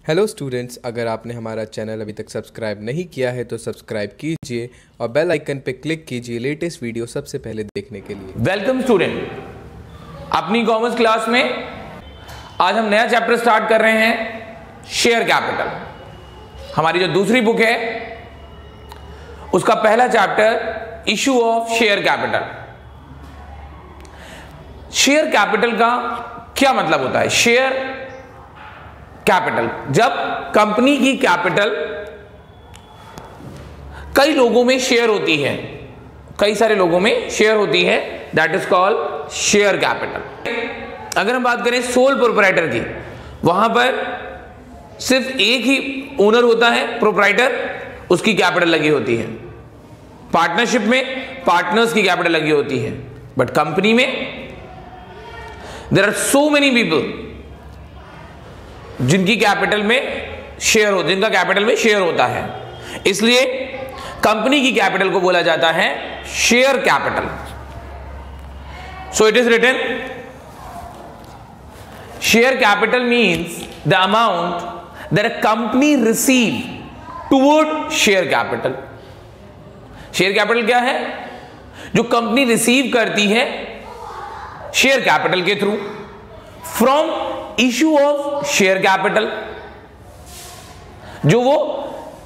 Hello students, अगर आपने हमारा चैनल अभी तक सब्सक्राइब नहीं किया है तो सब्सक्राइब कीजिए और बेल आइकन पे क्लिक कीजिए लेटेस्ट वीडियो सबसे पहले देखने के लिए। वेलकम स्टूडेंट, अपनी कॉमर्स क्लास में आज हम नया चैप्टर स्टार्ट कर रहे हैं, शेयर कैपिटल। हमारी जो दूसरी बुक है उसका पहला chapter issue of share capital. Share capital का क्या मतलब होता है? शेयर कैपिटल, जब कंपनी की कैपिटल कई लोगों में शेयर होती है, कई सारे लोगों में शेयर होती है, that is called share capital. अगर हम बात करें सोल प्रोप्राइटर की, वहां पर सिर्फ एक ही ओनर होता है, प्रोप्राइटर, उसकी कैपिटल लगी होती है। पार्टनरशिप में पार्टनर्स की कैपिटल लगी होती है, बट कंपनी में there are so many people जिनकी कैपिटल में शेयर हो, जिनका कैपिटल में शेयर होता है, इसलिए कंपनी की कैपिटल को बोला जाता है share capital. So it is written, share capital means the amount that a company receive toward share capital. Share capital क्या है? जो कंपनी रिसीव करती है शेयर कैपिटल के through from issue of share capital, जो वो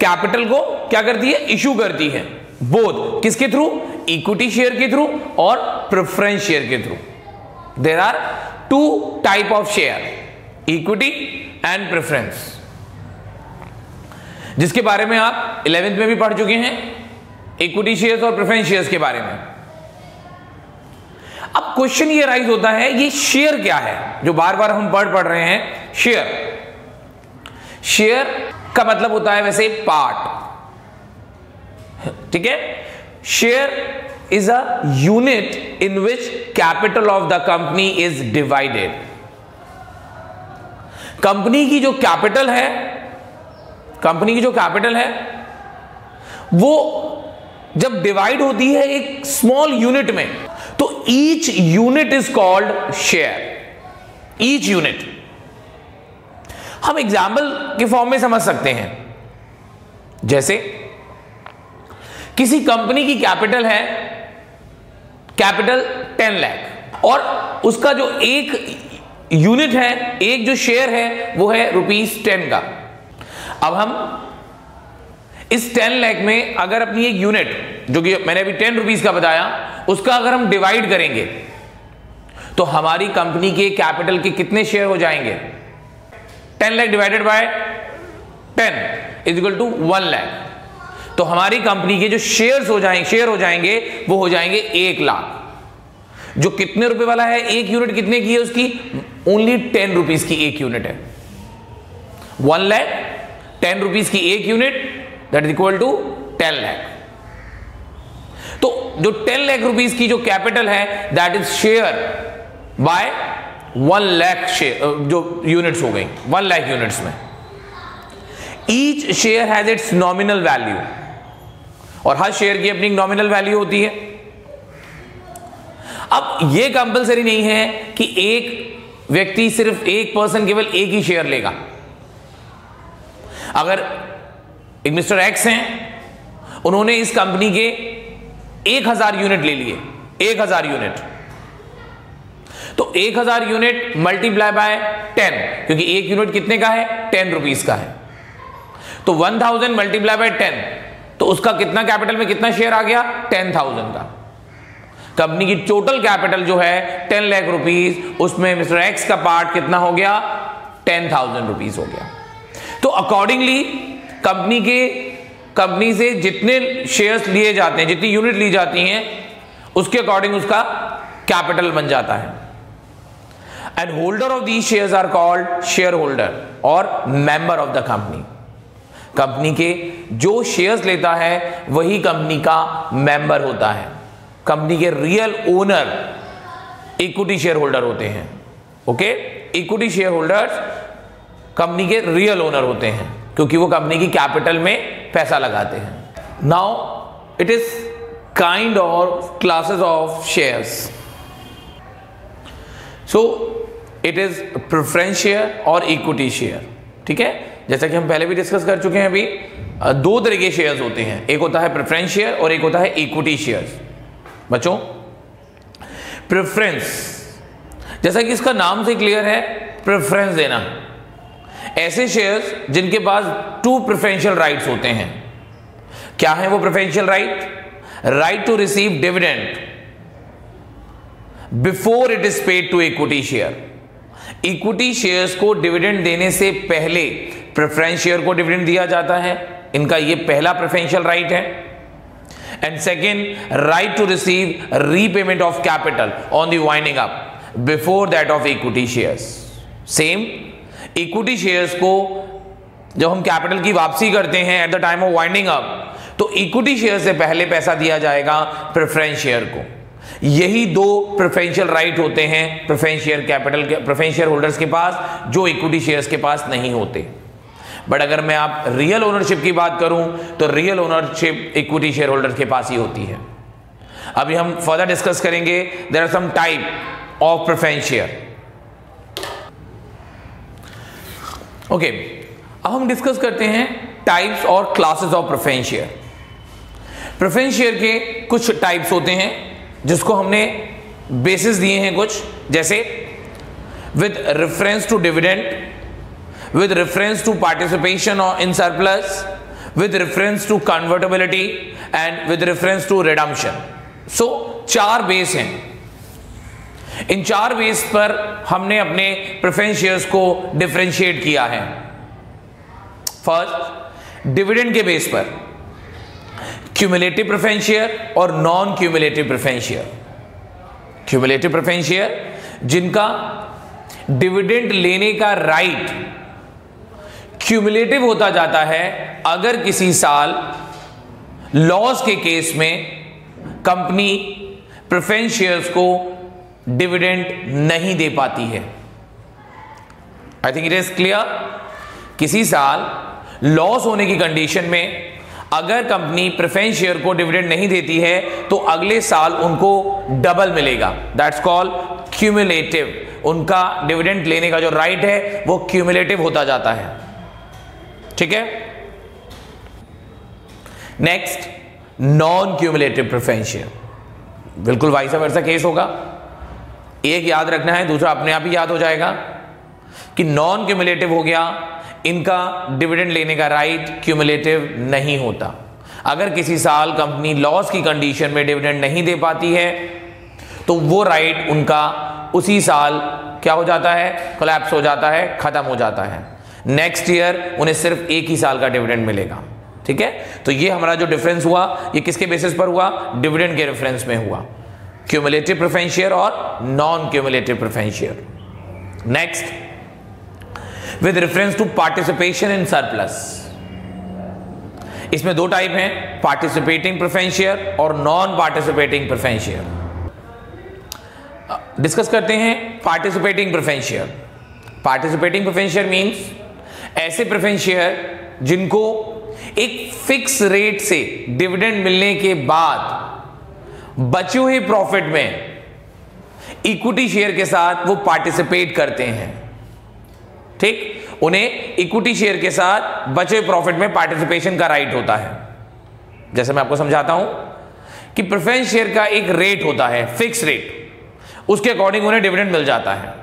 कैपिटल को क्या करती है? इशू करती है। बोथ किसके थ्रू? इक्विटी शेयर के थ्रू और प्रेफरेंस शेयर के through. There are two type of share, equity and preference, जिसके बारे में आप 11th में भी पढ़ चुके हैं, इक्विटी शेयर्स और प्रेफरेंस शेयर्स के बारे में। अब क्वेश्चन ये राइज होता है, ये शेयर क्या है जो बार बार हम पढ़ रहे हैं? शेयर, शेयर का मतलब होता है वैसे पार्ट, ठीक है। Share is a unit in which capital of the company is divided. Company की जो कैपिटल है, कंपनी की जो कैपिटल है वो जब डिवाइड होती है एक स्मॉल यूनिट में, तो each unit is called share. Each unit हम एग्जाम्पल के फॉर्म में समझ सकते हैं। जैसे किसी कंपनी की कैपिटल है, कैपिटल 10 लाख, और उसका जो एक यूनिट है, एक जो शेयर है वो है ₹10 का। अब हम इस 10 लाख में अगर अपनी एक यूनिट, जो कि मैंने अभी 10 रुपीज का बताया, उसका अगर हम डिवाइड करेंगे तो हमारी कंपनी के कैपिटल के कितने शेयर हो जाएंगे? 10 lakh divided by 10 is equal to 1 lakh. तो हमारी कंपनी के जो शेयर हो जाएंगे वो हो जाएंगे 1 लाख। जो कितने रुपए वाला है? एक यूनिट कितने की है उसकी? ओनली 10 रुपीज की एक यूनिट है। 1 लाख 10 रुपीज की एक unit, that is equal to 10 lakh. तो जो 10 लाख रुपीस की जो कैपिटल है, that is share by 1 lakh share, जो यूनिट्स हो गई 1 लाख यूनिट्स में। Each share has its nominal value, और हर शेयर की अपनी नॉमिनल वैल्यू होती है। अब यह कंपलसरी नहीं है कि एक व्यक्ति, सिर्फ एक पर्सन केवल एक ही शेयर लेगा। अगर एक मिस्टर एक्स हैं, उन्होंने इस कंपनी के 1000 यूनिट ले लिए, 1000 यूनिट, तो 1000 यूनिट मल्टीप्लाई बाय 10, क्योंकि एक यूनिट कितने का है? 10 रुपीज का है। तो 1000 मल्टीप्लाई बाय 10, तो उसका कितना कैपिटल में कितना शेयर आ गया? 10,000 का। कंपनी की टोटल कैपिटल जो है 10 लाख रुपीज, उसमें मिस्टर एक्स का पार्ट कितना हो गया? 10,000 रुपीज हो गया। तो अकॉर्डिंगली कंपनी से जितने शेयर्स लिए जाते हैं, जितनी यूनिट ली जाती हैं, उसके अकॉर्डिंग उसका कैपिटल बन जाता है। And holder of these shares are called share holder और member of the company. Company के जो शेयर्स लेता है वही कंपनी का मेंबर होता है। कंपनी के real owner equity share holder होते हैं। Okay, equity share holders company के रियल ओनर होते हैं, क्योंकि वो कंपनी की कैपिटल में पैसा लगाते हैं। Now it is kind of classes of shares. So it is preference share और इक्विटी शेयर, ठीक है। जैसा कि हम पहले भी डिस्कस कर चुके हैं, अभी दो तरह के शेयर्स होते हैं, एक होता है प्रेफरेंस शेयर और एक होता है इक्विटी शेयर्स। बच्चों प्रेफरेंस, जैसा कि इसका नाम से क्लियर है, प्रेफरेंस देना, ऐसे शेयर्स जिनके पास 2 प्रेफरेंशियल राइट्स होते हैं। क्या है वो preferential right? Right to receive dividend before it is paid to equity share. Equity shares को डिविडेंड देने से पहले प्रेफरेंस शेयर को डिविडेंड दिया जाता है, इनका ये पहला प्रेफरेंशियल राइट है। And second, right to receive repayment of capital on the winding up before that of equity shares. Same, equity shares को जब हम कैपिटल की वापसी करते हैं at the time of winding up, तो इक्विटी शेयर से पहले पैसा दिया जाएगा प्रेफरेंस शेयर को। यही 2 प्रेफरेंशियल राइट होते हैं प्रेफरेंस शेयर कैपिटल के, प्रेफरेंस शेयर होल्डर्स के पास, जो इक्विटी शेयर्स के पास नहीं होते। बट अगर मैं आप रियल ओनरशिप की बात करूं तो real ownership equity share holders के पास ही होती है। अभी हम फर्दर डिस्कस करेंगे, there are some type of preference share. Okay, अब हम डिस्कस करते हैं टाइप्स और classes of preference share. Preference share के कुछ टाइप्स होते हैं जिसको हमने बेसिस दिए हैं कुछ, जैसे with reference to dividend, with reference to participation or in surplus, with reference to convertibility and with reference to redemption. So 4 base हैं। इन 4 बेस पर हमने अपने प्रेफरेंस शेयर्स को डिफरेंशिएट किया है। फर्स्ट, डिविडेंड के बेस पर क्यूमुलेटिव प्रेफरेंस शेयर और non cumulative preference share. Cumulative preference share जिनका डिविडेंड लेने का राइट क्यूमुलेटिव होता जाता है अगर किसी साल लॉस के केस में कंपनी प्रेफरेंस शेयर्स को डिविडेंड नहीं दे पाती है। I think it is clear. किसी साल लॉस होने की कंडीशन में अगर कंपनी प्रेफरेंस शेयर को डिविडेंड नहीं देती है तो अगले साल उनको डबल मिलेगा, दैट्स कॉल्ड क्यूमुलेटिव। उनका डिविडेंड लेने का जो राइट है वो क्यूमुलेटिव होता जाता है। ठीक है। Next, non cumulative preference share, बिल्कुल वाइस वर्सा केस होगा। एक याद रखना है, दूसरा अपने आप ही याद हो जाएगा कि नॉन क्यूमुलेटिव हो गया, इनका डिविडेंड लेने का राइट क्यूमुलेटिव नहीं होता। अगर किसी साल कंपनी लॉस की कंडीशन में डिविडेंड नहीं दे पाती है तो वो राइट उनका उसी साल क्या हो जाता है, कोलैप्स हो जाता है, खत्म हो जाता है। नेक्स्ट ईयर उन्हें सिर्फ एक ही साल का डिविडेंड मिलेगा। ठीक है, तो ये हमारा जो डिफरेंस हुआ ये किसके बेसिस पर हुआ? डिविडेंड के रेफरेंस में हुआ, क्यूमुलेटिव प्रेफरेंस शेयर और non cumulative preference share. Next, with reference to participation in surplus. इसमें 2 टाइप हैं, पार्टिसिपेटिंग प्रेफरेंस शेयर और non participating preference share. Discuss करते हैं participating preference share. Participating preference share means ऐसे preference share जिनको एक fix rate से dividend मिलने के बाद बचे हुए प्रॉफिट में इक्विटी शेयर के साथ वो पार्टिसिपेट करते हैं। ठीक, उन्हें इक्विटी शेयर के साथ बचे हुए प्रॉफिट में पार्टिसिपेशन का राइट होता है। जैसे मैं आपको समझाता हूं कि प्रेफरेंस शेयर का एक रेट होता है, फिक्स रेट, उसके अकॉर्डिंग उन्हें डिविडेंड मिल जाता है।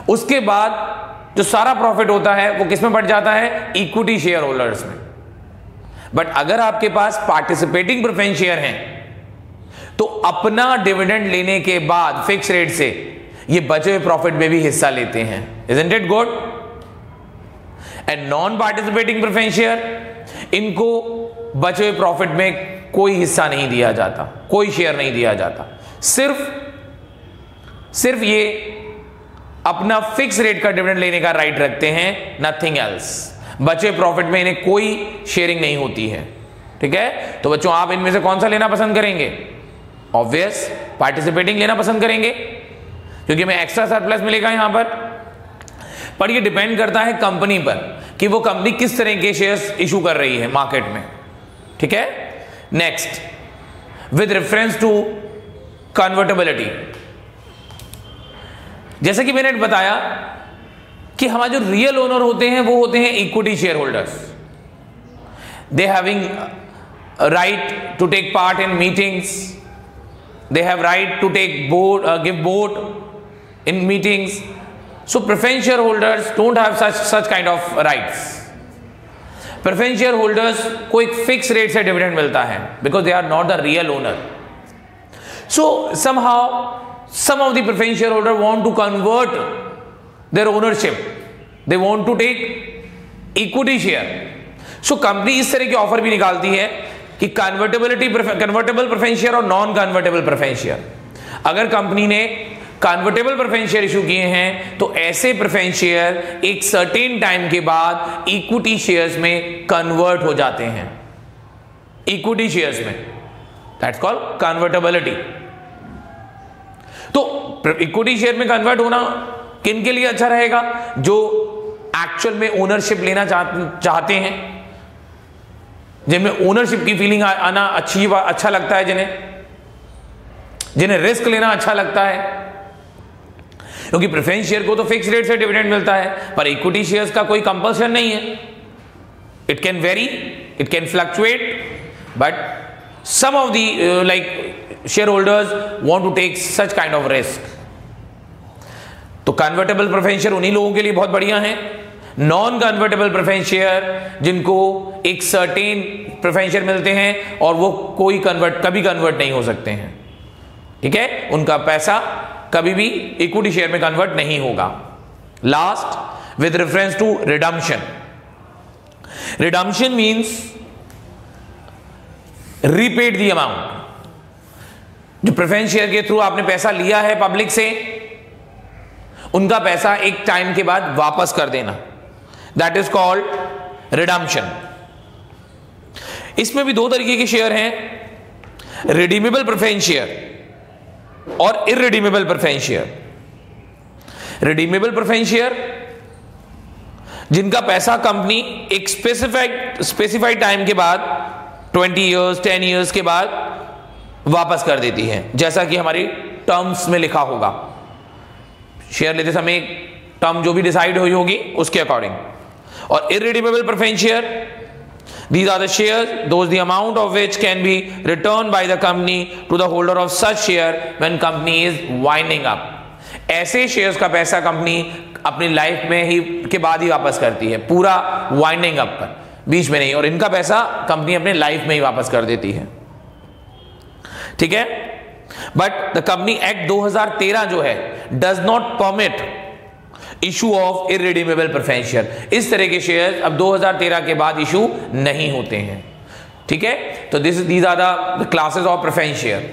उसके बाद जो सारा प्रॉफिट होता है वो किस में बढ़ जाता है? इक्विटी शेयर होल्डर्स में। बट अगर आपके पास पार्टिसिपेटिंग प्रेफरेंस शेयर हैं तो अपना डिविडेंड लेने के बाद फिक्स रेट से ये बचे हुए प्रॉफिट में भी हिस्सा लेते हैं। Isn't it good? And non participating preference share, इनको बचे हुए प्रॉफिट में कोई हिस्सा नहीं दिया जाता, कोई शेयर नहीं दिया जाता, सिर्फ ये अपना फिक्स रेट का डिविडेंड लेने का राइट रखते हैं, नथिंग एल्स। बचे प्रॉफिट में इन्हें कोई शेयरिंग नहीं होती है। ठीक है, तो बच्चों आप इनमें से कौन सा लेना पसंद करेंगे? ऑब्वियस पार्टिसिपेटिंग लेना पसंद करेंगे, क्योंकि हमें एक्स्ट्रा सरप्लस मिलेगा यहां पर ये डिपेंड करता है कंपनी पर कि वो कंपनी किस तरह के शेयर्स इशू कर रही है मार्केट में। ठीक है। Next, with reference to convertibility. जैसे कि मैंने बताया कि हमारे जो रियल ओनर होते हैं वो होते हैं equity share holders. They having right to take part in meetings, they have right to take vote, give vote in meetings. So preference shareholders don't have such kind of rights. Preference shareholders को एक fixed rate से dividend मिलता है because they are not the real owner. So somehow some of the preference shareholder want to convert their ownership. They want to take equity share. So company इस तरह की offer भी निकालती है कि कन्वर्टेबल प्रेफरेंस शेयर और non convertible preference share. अगर company ने कन्वर्टेबल प्रेफरेंस शेयर इशू किए हैं तो ऐसे प्रेफरेंस शेयर एक सर्टेन टाइम के बाद इक्विटी शेयर्स में कन्वर्ट हो जाते हैं. इक्विटी शेयर्स में, दैट्स कॉल्ड कन्वर्टेबिलिटी. तो इक्विटी शेयर में कन्वर्ट होना किन के लिए अच्छा रहेगा? जो एक्चुअल में ओनरशिप लेना चाहते हैं, जिनमें ओनरशिप की फीलिंग आना अच्छा लगता है, जिन्हें रिस्क लेना अच्छा लगता है. क्योंकि प्रेफरेंस शेयर को तो फिक्स रेट से डिविडेंड मिलता है, पर इक्विटी शेयर्स का कोई कंपल्शन नहीं है. It can vary, it can fluctuate, but some of the like share holders want to take such kind of risk. तो कन्वर्टेबल प्रेफरेंस शेयर उन्हीं लोगों के लिए बहुत बढ़िया है. नॉन कन्वर्टेबल प्रेफरेंस शेयर जिनको एक सर्टेन प्रेफरेंस शेयर मिलते हैं और वो कभी कन्वर्ट नहीं हो सकते हैं. ठीक है, उनका पैसा कभी भी इक्विटी शेयर में कन्वर्ट नहीं होगा. Last, with reference to redemption. Redemption means repaid the amount. जो प्रेफरेंस शेयर के थ्रू आपने पैसा लिया है पब्लिक से, उनका पैसा एक टाइम के बाद वापस कर देना. That is called redemption. इसमें भी दो तरीके के शेयर हैं, रिडीमेबल प्रेफरेंस शेयर और irredeemable preference share. Redeemable preference share जिनका पैसा कंपनी एक स्पेसिफाइड टाइम के बाद 20 इयर्स 10 इयर्स के बाद वापस कर देती है, जैसा कि हमारी टर्म्स में लिखा होगा. शेयर लेते समय टर्म जो भी डिसाइड हुई होगी उसके अकॉर्डिंग. और irredeemable preference share, these are the shares those the amount of which can be returned by the company to the holder of such share when company is winding up. ऐसे shares का पैसा company अपनी life में ही के बाद ही वापस करती है, पूरा वाइंडिंग अप पर, बीच में नहीं. और इनका पैसा कंपनी अपने लाइफ में ही वापस कर देती है. ठीक है, बट द कंपनी एक्ट 2013 जो है does not permit issue of irredeemable preference share. इस तरह के शेयर अब 2013 के बाद इशू नहीं होते हैं. ठीक है, तो these are the classes of preference share.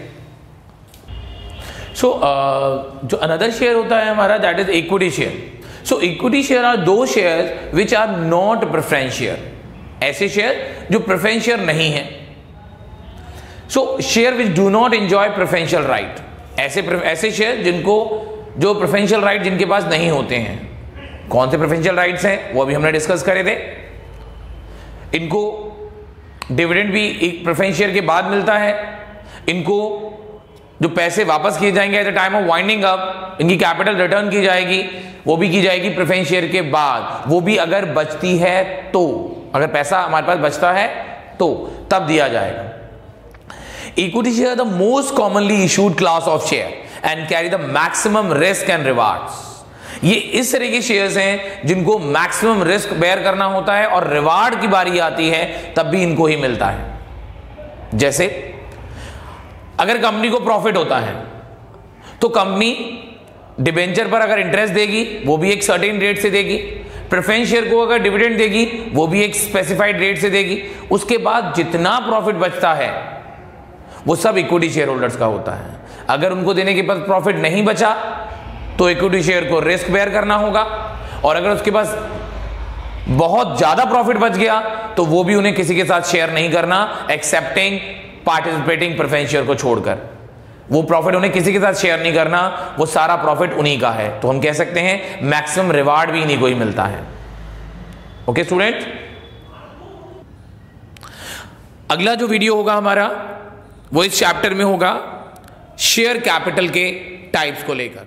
So जो अनदर शेयर होता है हमारा, that is equity share. So equity share are those share which are not preference share. ऐसे शेयर जो प्रेफरेंस शेयर नहीं है. So share which do not enjoy preferential right. ऐसे share जिनको जो प्रेफरेंशियल राइट जिनके पास नहीं होते हैं. कौन से प्रेफरेंशियल राइट्स हैं वो भी हमने डिस्कस करे थे. इनको डिविडेंड भी एक प्रेफरेंस शेयर के बाद मिलता है. इनको जो पैसे वापस किए जाएंगे eight the time of winding up, इनकी कैपिटल रिटर्न की जाएगी, वो भी की जाएगी प्रेफरेंस शेयर के बाद. वो भी अगर बचती है तो, अगर पैसा हमारे पास बचता है तो तब दिया जाएगा. Equity share the most commonly issued class of share and carry the maximum risk and rewards. ये इस तरह के शेयर्स हैं जिनको मैक्सिमम रिस्क बेयर करना होता है और रिवार्ड की बारी आती है तब भी इनको ही मिलता है. जैसे अगर कंपनी को प्रॉफिट होता है तो कंपनी डिबेंचर पर अगर इंटरेस्ट देगी वो भी एक सर्टेन रेट से देगी. प्रेफरेंस शेयर को अगर डिविडेंड देगी वो भी एक स्पेसिफाइड रेट से देगी. उसके बाद जितना प्रॉफिट बचता है वो सब इक्विटी शेयर होल्डर्स का होता है. अगर उनको देने के पास प्रॉफिट नहीं बचा तो इक्विटी शेयर को रिस्क बेयर करना होगा, और अगर उसके पास बहुत ज्यादा प्रॉफिट बच गया तो वो भी उन्हें किसी के साथ शेयर नहीं करना, एक्सेप्टिंग पार्टिसिपेटिंग प्रेफरेंस शेयर को छोड़कर. वो प्रॉफिट उन्हें किसी के साथ शेयर नहीं करना, वो सारा प्रॉफिट उन्हीं का है. तो हम कह सकते हैं मैक्सिमम रिवार्ड भी इन्हीं को ही मिलता है. ओके स्टूडेंट, अगला जो वीडियो होगा हमारा वो इस चैप्टर में होगा शेयर कैपिटल के टाइप्स को लेकर.